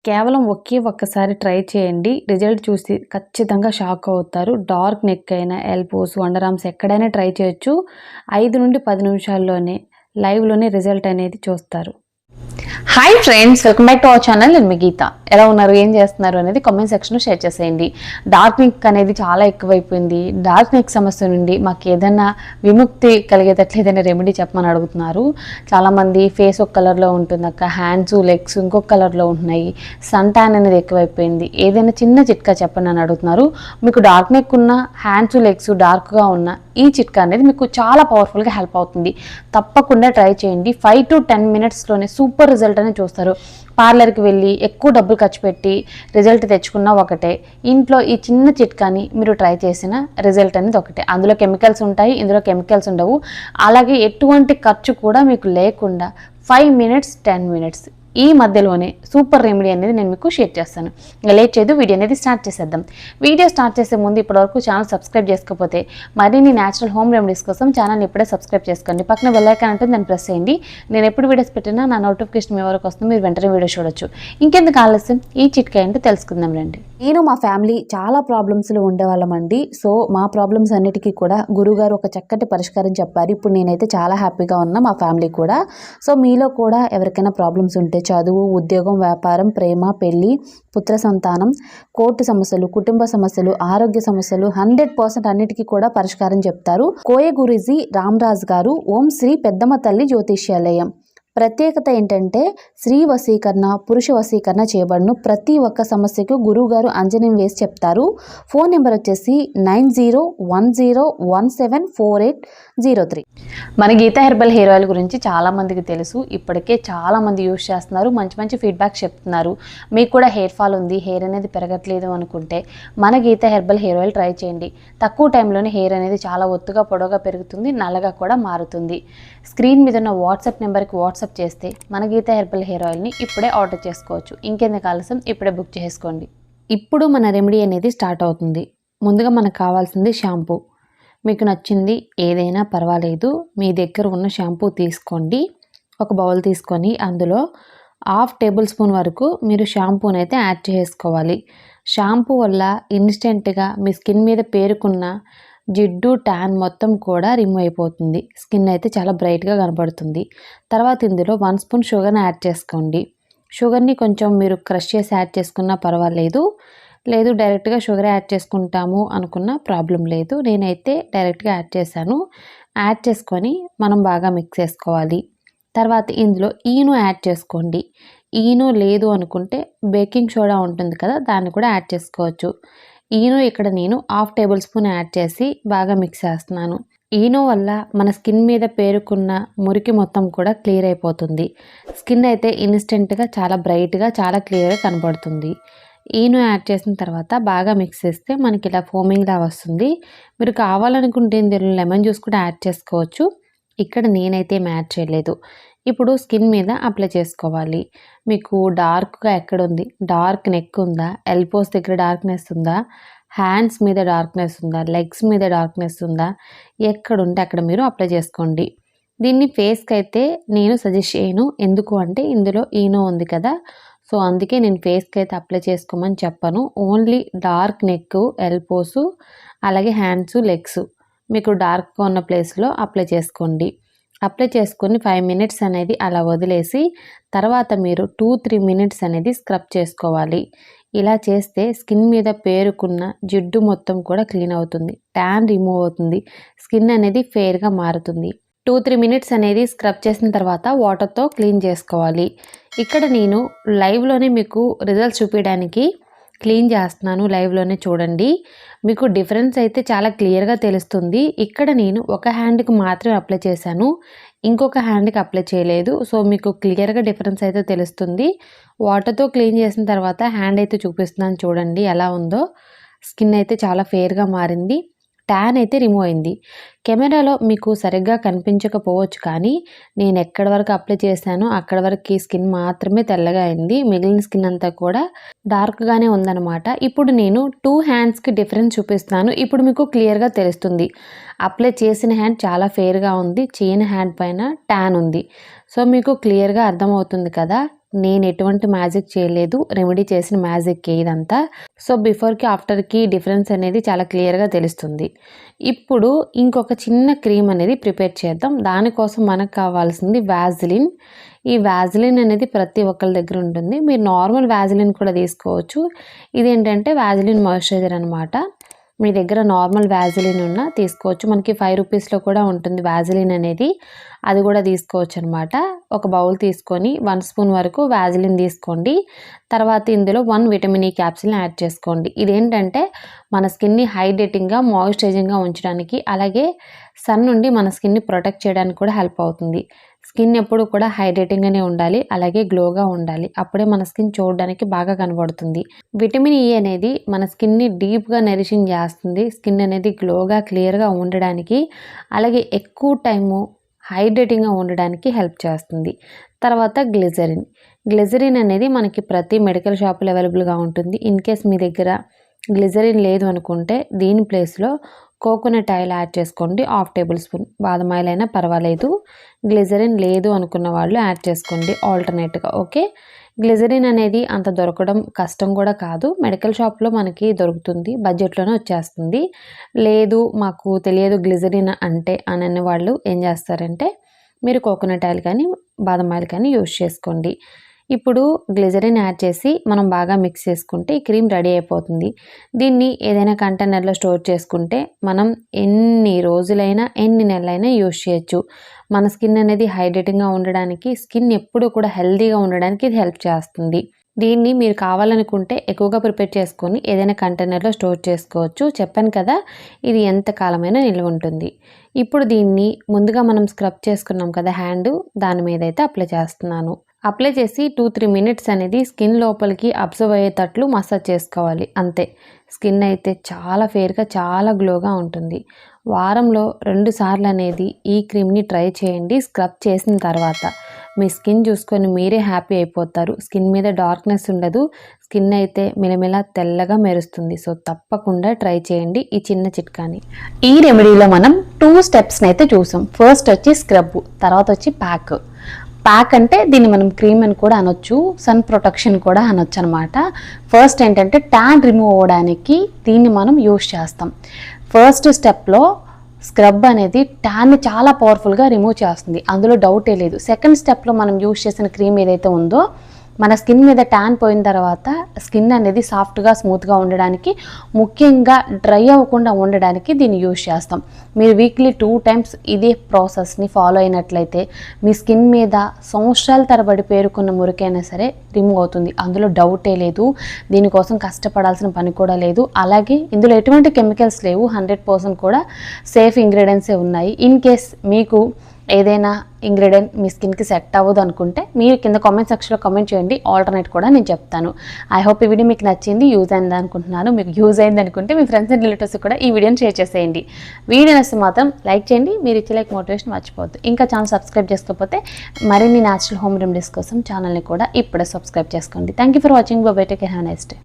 కేవలం ఒక్కసారి ట్రై చేయండి. రిజల్ట్ చూసి ఖచ్చితంగా షాక్ అవుతారు. డార్క్ నెక్ అయినా, ఎల్బోస్, అండర్ ఆర్మ్స్ ఎక్కడైనా ట్రై చేయొచ్చు. 5 నుండి 10 నిమిషాల్లోనే లైవ్‌లోనే రిజల్ట్ అనేది చూస్తారు. Hi friends, welcome back to our channel. నేను మీ గీత. ఎలా ఉన్నారు, ఏం చేస్తున్నారు అనేది కామెంట్ సెక్షన్లో షేర్ చేసేయండి. డార్క్ నెక్ అనేది చాలా ఎక్కువైపోయింది. డార్క్ నెక్ సమస్య నుండి మాకు ఏదైనా విముక్తి కలిగేటట్లు ఏదైనా రెమెడీ చెప్పమని అడుగుతున్నారు. చాలామంది ఫేస్ ఒక కలర్లో ఉంటుంది అక్క, హ్యాండ్స్ లెగ్స్ ఇంకొక కలర్లో ఉంటున్నాయి, సన్ ట్యాన్ అనేది ఎక్కువైపోయింది, ఏదైనా చిన్న చిట్కా చెప్పండి అని అడుగుతున్నారు. మీకు డార్క్ నెక్ ఉన్న, హ్యాండ్స్ లెగ్స్ డార్క్గా ఉన్న ఈ చిట్కా అనేది మీకు చాలా పవర్ఫుల్గా హెల్ప్ అవుతుంది. తప్పకుండా ట్రై చేయండి. 5 to 10 మినిట్స్లోనే సూపర్ రిజల్ట్ అనేది చూస్తారు. పార్లర్కి వెళ్ళి ఎక్కువ డబ్బులు ఖర్చు పెట్టి రిజల్ట్ తెచ్చుకున్న ఒకటే, ఇంట్లో ఈ చిన్న చిట్కాని మీరు ట్రై చేసిన రిజల్ట్ అనేది ఒకటే. అందులో కెమికల్స్ ఉంటాయి, ఇందులో కెమికల్స్ ఉండవు. అలాగే ఎటువంటి ఖర్చు కూడా మీకు లేకుండా 5 minutes 10 minutes ఈ మధ్యలోనే సూపర్ రెమెడీ అనేది నేను మీకు షేర్ చేస్తాను. లేట్ చేయదు, వీడియో అనేది స్టార్ట్ చేసేద్దాం. వీడియో స్టార్ట్ చేసే ముందు ఇప్పటివరకు ఛానల్ సబ్స్క్రైబ్ చేసుకోకపోతే మరిన్ని న్యాచురల్ హోమ్ రెమెడీస్ కోసం ఛానల్ని ఇప్పుడే సబ్స్క్రైబ్ చేసుకోండి. పక్కన బెల్ ఐకాన్ ఉంటుంది, దాన్ని ప్రెస్ చేయండి. నేను ఎప్పుడు వీడియోస్ పెట్టినా నా నోటిఫికేషన్ మీ వరకు వస్తుంది, మీరు వెంటనే వీడియో చూడొచ్చు. ఇంకెందుకు ఆలస్యం, ఈ చిట్కా ఏంటో తెలుసుకుందాం రండి. నేను మా ఫ్యామిలీ చాలా ప్రాబ్లమ్స్లో ఉండేవాళ్ళమండి. సో మా ప్రాబ్లమ్స్ అన్నిటికీ కూడా గురువుగారు ఒక చక్కటి పరిష్కారం చెప్పారు. ఇప్పుడు నేనైతే చాలా హ్యాపీగా ఉన్నా, మా ఫ్యామిలీ కూడా. సో మీలో కూడా ఎవరికైనా ప్రాబ్లమ్స్ ఉంటే, చదువు, ఉద్యోగం, వ్యాపారం, ప్రేమ, పెళ్ళి, పుత్ర సంతానం, కోర్టు సమస్యలు, కుటుంబ సమస్యలు, ఆరోగ్య సమస్యలు 100% అన్నిటికీ కూడా పరిష్కారం చెప్తారు. కోయ గురూజీ రామరాజ్ గారు, ఓం శ్రీ పెద్దమ్మ తల్లి జ్యోతిష్యాలయం. ప్రత్యేకత ఏంటంటే స్త్రీ వశీకరణ, పురుష వశీకరణ చేయబడును. ప్రతి ఒక్క సమస్యకు గురువుగారు అంజనం వేసి చెప్తారు. ఫోన్ నెంబర్ వచ్చేసి 9010174803. మన గీత హెర్బల్ హెయిర్ ఆయిల్ గురించి చాలామందికి తెలుసు. ఇప్పటికే చాలామంది యూజ్ చేస్తున్నారు, మంచి మంచి ఫీడ్బ్యాక్ చెప్తున్నారు. మీకు కూడా హెయిర్ ఫాల్ ఉంది, హెయిర్ అనేది పెరగట్లేదు అనుకుంటే మన గీత హెర్బల్ హెయిర్ ఆయిల్ ట్రై చేయండి. తక్కువ టైంలోనే హెయిర్ అనేది చాలా ఒత్తుగా పొడవుగా పెరుగుతుంది, నల్లగా కూడా మారుతుంది. స్క్రీన్ మీద ఉన్న వాట్సాప్ నెంబర్కి వాట్సాప్ చేస్తే మన గీత హెర్బల్ హెయిర్ ఆయిల్ని ఇప్పుడే ఆర్డర్ చేసుకోవచ్చు. ఇంకెందుకు ఆలస్యం, ఇప్పుడే బుక్ చేసుకోండి. ఇప్పుడు మన రెమెడీ అనేది స్టార్ట్ అవుతుంది. ముందుగా మనకు కావాల్సింది షాంపూ. మీకు నచ్చింది ఏదైనా పర్వాలేదు, మీ దగ్గర ఉన్న షాంపూ తీసుకోండి. ఒక బౌల్ తీసుకొని అందులో 1/2 టేబుల్ స్పూన్ వరకు మీరు షాంపూని అయితే యాడ్ చేసుకోవాలి. షాంపూ వల్ల ఇన్స్టెంట్గా మీ స్కిన్ మీద పేరుకున్న జిడ్డు, ట్యాన్ మొత్తం కూడా రిమూవ్ అయిపోతుంది. స్కిన్ అయితే చాలా బ్రైట్గా కనబడుతుంది. తర్వాత ఇందులో 1 స్పూన్ షుగర్ని యాడ్ చేసుకోండి. షుగర్ని కొంచెం మీరు క్రష్ చేసి యాడ్ చేసుకున్నా పర్వాలేదు, లేదు డైరెక్ట్గా షుగర్ యాడ్ చేసుకుంటాము అనుకున్న ప్రాబ్లం లేదు. నేనైతే డైరెక్ట్గా యాడ్ చేశాను. యాడ్ చేసుకొని మనం బాగా మిక్స్ చేసుకోవాలి. తర్వాత ఇందులో ఈనో యాడ్ చేసుకోండి. ఈనో లేదు అనుకుంటే బేకింగ్ సోడా ఉంటుంది కదా, దాన్ని కూడా యాడ్ చేసుకోవచ్చు. ఈనో ఇక్కడ నేను 1/2 టేబుల్ స్పూన్ యాడ్ చేసి బాగా మిక్స్ చేస్తున్నాను. ఈనో వల్ల మన స్కిన్ మీద పేరుకున్న మురికి మొత్తం కూడా క్లియర్ అయిపోతుంది. స్కిన్ అయితే ఇన్స్టెంట్గా చాలా బ్రైట్గా, చాలా క్లియర్గా కనబడుతుంది. ఈనో యాడ్ చేసిన తర్వాత బాగా మిక్స్ చేస్తే మనకి ఇలా ఫోమింగ్లా వస్తుంది. మీరు కావాలనుకుంటే ఇందులో లెమన్ జ్యూస్ కూడా యాడ్ చేసుకోవచ్చు. ఇక్కడ నేనైతే యాడ్ చేయలేదు. ఇప్పుడు స్కిన్ మీద అప్లై చేసుకోవాలి. మీకు డార్క్గా ఎక్కడుంది, డార్క్ నెక్ ఉందా, ఎల్బోస్ దగ్గర డార్క్నెస్ ఉందా, హ్యాండ్స్ మీద డార్క్నెస్ ఉందా, లెగ్స్ మీద డార్క్నెస్ ఉందా, ఎక్కడుంటే అక్కడ మీరు అప్లై చేసుకోండి. దీన్ని ఫేస్కి అయితే నేను సజెస్ట్ చేయను, ఎందుకు అంటే ఇందులో ఈనో ఉంది కదా, సో అందుకే నేను ఫేస్కి అయితే అప్లై చేసుకోమని చెప్పను. ఓన్లీ డార్క్ నెక్, ఎల్బోస్, అలాగే హ్యాండ్స్, లెగ్స్ మీకు డార్క్గా ఉన్న ప్లేస్లో అప్లై చేసుకోండి. అప్లై చేసుకొని 5 minutes అనేది అలా వదిలేసి తర్వాత మీరు 2-3 minutes అనేది స్క్రబ్ చేసుకోవాలి. ఇలా చేస్తే స్కిన్ మీద పేరుకున్న జిడ్డు మొత్తం కూడా క్లీన్ అవుతుంది, ట్యాన్ రిమూవ్ అవుతుంది, స్కిన్ అనేది ఫెయిర్గా మారుతుంది. 2-3 minutes అనేది స్క్రబ్ చేసిన తర్వాత వాటర్తో క్లీన్ చేసుకోవాలి. ఇక్కడ నేను లైవ్లోనే మీకు రిజల్ట్స్ చూపించడానికి క్లీన్ చేస్తున్నాను, లైవ్లోనే చూడండి. మీకు డిఫరెన్స్ అయితే చాలా క్లియర్గా తెలుస్తుంది. ఇక్కడ నేను ఒక హ్యాండ్కి మాత్రమే అప్లై చేశాను, ఇంకొక హ్యాండ్కి అప్లై చేయలేదు. సో మీకు క్లియర్గా డిఫరెన్స్ అయితే తెలుస్తుంది. వాటర్తో క్లీన్ చేసిన తర్వాత హ్యాండ్ అయితే చూపిస్తున్నాను చూడండి ఎలా ఉందో. స్కిన్ అయితే చాలా ఫెయిర్గా మారింది, ట్యాన్ అయితే రిమూవ్ అయింది. కెమెరాలో మీకు సరిగ్గా కనిపించకపోవచ్చు, కానీ నేను ఎక్కడి వరకు అప్లై చేశానో అక్కడ వరకు స్కిన్ మాత్రమే తెల్లగా అయింది, మిగిలిన స్కిన్ అంతా కూడా డార్క్గానే ఉందన్నమాట. ఇప్పుడు నేను 2 హ్యాండ్స్కి డిఫరెన్స్ చూపిస్తున్నాను. ఇప్పుడు మీకు క్లియర్గా తెలుస్తుంది. అప్లై చేసిన హ్యాండ్ చాలా ఫెయిర్గా ఉంది, చేయని హ్యాండ్ పైన ట్యాన్ ఉంది. సో మీకు క్లియర్గా అర్థమవుతుంది కదా. నేను ఎటువంటి మ్యాజిక్ చేయలేదు, రెమెడీ చేసిన మ్యాజిక్కే ఇదంతా. సో బిఫోర్కి ఆఫ్టర్కి డిఫరెన్స్ అనేది చాలా క్లియర్గా తెలుస్తుంది. ఇప్పుడు ఇంకొక చిన్న క్రీమ్ అనేది ప్రిపేర్ చేద్దాం. దానికోసం మనకు కావాల్సింది వ్యాజిలిన్. ఈ వ్యాజిలిన్ అనేది ప్రతి ఒక్కరి దగ్గర ఉంటుంది. మీరు నార్మల్ వ్యాజిలిన్ కూడా తీసుకోవచ్చు. ఇదేంటంటే వ్యాజిలిన్ మాయిశ్చరైజర్ అనమాట. మీ దగ్గర నార్మల్ వ్యాజిలిన్ ఉన్నా తీసుకోవచ్చు. మనకి 5 రూపీస్లో కూడా ఉంటుంది వ్యాజిలిన్ అనేది, అది కూడా తీసుకోవచ్చు అనమాట. ఒక బౌల్ తీసుకొని 1 స్పూన్ వరకు వ్యాజిలిన్ తీసుకోండి. తర్వాత ఇందులో 1 విటమిన్ ఈ క్యాప్సిల్ని యాడ్ చేసుకోండి. ఇదేంటంటే మన స్కిన్ని హైడ్రేటింగ్గా మాయిశ్చరైజింగ్గా ఉంచడానికి, అలాగే సన్ నుండి మన స్కిన్ని ప్రొటెక్ట్ చేయడానికి కూడా హెల్ప్ అవుతుంది. స్కిన్ ఎప్పుడు కూడా హైడ్రేటింగ్గానే ఉండాలి, అలాగే గ్లోగా ఉండాలి. అప్పుడే మన స్కిన్ చూడడానికి బాగా కనబడుతుంది. విటమిన్ ఈ అనేది మన స్కిన్ని డీప్గా నరిషింగ్ చేస్తుంది. స్కిన్ అనేది గ్లోగా క్లియర్గా ఉండడానికి, అలాగే ఎక్కువ టైము హైడ్రేటింగ్గా ఉండడానికి హెల్ప్ చేస్తుంది. తర్వాత గ్లిజరిన్ అనేది మనకి ప్రతి మెడికల్ షాపులో అవైలబుల్గా ఉంటుంది. ఇన్ కేస్ మీ దగ్గర గ్లిజరిన్ లేదు అనుకుంటే దీని ప్లేస్లో కోకోనట్ ఆయిల్ యాడ్ చేసుకోండి. 1/2 టేబుల్ స్పూన్. బాదం ఆయిల్ అయినా పర్వాలేదు. గ్లిజరిన్ లేదు అనుకున్న వాళ్ళు యాడ్ చేసుకోండి ఆల్టర్నేట్గా. ఓకే, గ్లిజరిన్ అనేది అంత దొరకడం కష్టం కూడా కాదు. మెడికల్ షాప్లో మనకి దొరుకుతుంది, బడ్జెట్లోనే వచ్చేస్తుంది. లేదు మాకు తెలియదు గ్లిజరిన్ అంటే అని అనే వాళ్ళు ఏం చేస్తారంటే మీరు కోకోనట్ ఆయిల్ కానీ బాదం ఆయిల్ కానీ యూజ్ చేసుకోండి. ఇప్పుడు గ్లిజరిన్ యాడ్ చేసి మనం బాగా మిక్స్ చేసుకుంటే ఈ క్రీమ్ రెడీ అయిపోతుంది. దీన్ని ఏదైనా కంటైనర్లో స్టోర్ చేసుకుంటే మనం ఎన్ని రోజులైనా ఎన్ని నెలలైనా యూజ్ చేయొచ్చు. మన స్కిన్ అనేది హైడ్రేటింగ్గా ఉండడానికి, స్కిన్ ఎప్పుడూ కూడా హెల్తీగా ఉండడానికి ఇది హెల్ప్ చేస్తుంది. దీన్ని మీరు కావాలనుకుంటే ఎక్కువగా ప్రిపేర్ చేసుకొని ఏదైనా కంటైనర్లో స్టోర్ చేసుకోవచ్చు. చెప్పాను కదా, ఇది ఎంత కాలమైనా నిల్వ ఉంటుంది. ఇప్పుడు దీన్ని ముందుగా మనం స్క్రబ్ చేసుకున్నాం కదా హ్యాండ్, దాని మీద అయితే అప్లై చేస్తున్నాను. అప్లై చేసి 2-3 మినిట్స్ అనేది స్కిన్ లోపలికి అబ్జర్వ్ అయ్యేటట్లు మసాజ్ చేసుకోవాలి, అంతే. స్కిన్ అయితే చాలా ఫేర్గా చాలా గ్లోగా ఉంటుంది. వారంలో 2 సార్లు అనేది ఈ క్రీమ్ని ట్రై చేయండి. స్క్రబ్ చేసిన తర్వాత మీ స్కిన్ చూసుకొని మీరే హ్యాపీ అయిపోతారు. స్కిన్ మీద డార్క్నెస్ ఉండదు, స్కిన్ అయితే మిలమిలా తెల్లగా మెరుస్తుంది. సో తప్పకుండా ట్రై చేయండి ఈ చిన్న చిట్కాని. ఈ రెమెడీలో మనం 2 స్టెప్స్ని అయితే చూసాం. ఫస్ట్ వచ్చి స్క్రబ్, తర్వాత వచ్చి ప్యాక్ అంటే దీన్ని మనం క్రీమ్ అని కూడా అనొచ్చు, సన్ ప్రొటెక్షన్ కూడా అనొచ్చు అనమాట. ఫస్ట్ ఏంటంటే ట్యాన్ రిమూవ్ అవ్వడానికి దీన్ని మనం యూజ్ చేస్తాం. ఫస్ట్ స్టెప్లో స్క్రబ్ అనేది ట్యాన్ని చాలా పవర్ఫుల్గా రిమూవ్ చేస్తుంది, అందులో డౌటే లేదు. సెకండ్ స్టెప్లో మనం యూజ్ చేసిన క్రీమ్ ఏదైతే ఉందో మన స్కిన్ మీద ట్యాన్ పోయిన తర్వాత స్కిన్ అనేది సాఫ్ట్గా స్మూత్గా ఉండడానికి, ముఖ్యంగా డ్రై అవ్వకుండా ఉండడానికి దీన్ని యూజ్ చేస్తాం. మీరు వీక్లీ 2 టైమ్స్ ఇదే ప్రాసెస్ని ఫాలో అయినట్లయితే మీ స్కిన్ మీద సంవత్సరాల తరబడి పేరుకున్న మురికైనా సరే రిమూవ్ అవుతుంది, అందులో డౌటే లేదు. దీనికోసం కష్టపడాల్సిన పని కూడా లేదు. అలాగే ఇందులో ఎటువంటి కెమికల్స్ లేవు, 100% కూడా సేఫ్ ఇంగ్రీడియంట్సే ఉన్నాయి. ఇన్ కేస్ మీకు ఏదైనా ఇంగ్రీడియంట్ మీ స్కిన్కి సెట్ అవ్వదు అనుకుంటే మీరు కింద కామెంట్ సెక్షన్లో కామెంట్ చేయండి, ఆల్టర్నేట్ కూడా నేను చెప్తాను. ఐ హోప్ ఈ వీడియో మీకు నచ్చింది, యూజ్ అయింది అనుకుంటున్నాను. మీకు యూజ్ అయింది అనుకుంటే మీ ఫ్రెండ్స్ అండ్ రిలేటివ్స్ కూడా ఈ వీడియోని షేర్ చేసేయండి. వీడియో నచ్చితే మాత్రం లైక్ చేయండి. మీరు ఇచ్చే లైక్ మోటివేషన్ మర్చిపోవద్దు. ఇంకా ఛానల్ సబ్స్క్రైబ్ చేసుకోకపోతే మరిన్ని న్యాచురల్ హోమ్ రెమెడీస్ కోసం ఛానల్ని కూడా ఇప్పుడే సబ్స్క్రైబ్ చేసుకోండి. Thank you for watching. By by, take care, have a nice day.